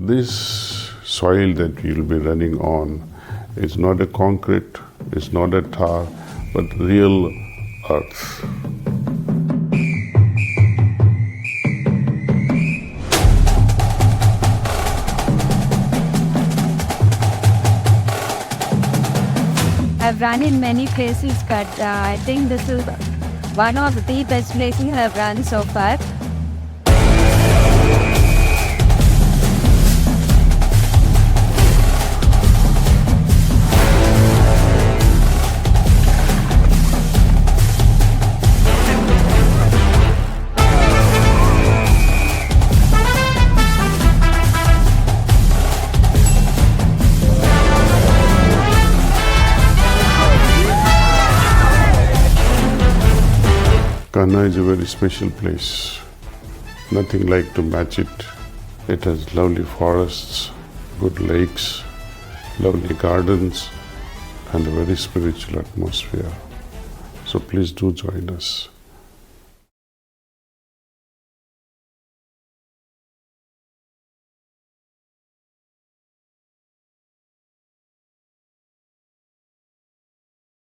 This soil that you'll be running on is not a concrete, it's not a tar, but real earth. I've run in many places, but I think this is one of the best places I've run so far. Kanha is a very special place. Nothing like to match it. It has lovely forests, good lakes, lovely gardens, and a very spiritual atmosphere. So please do join us.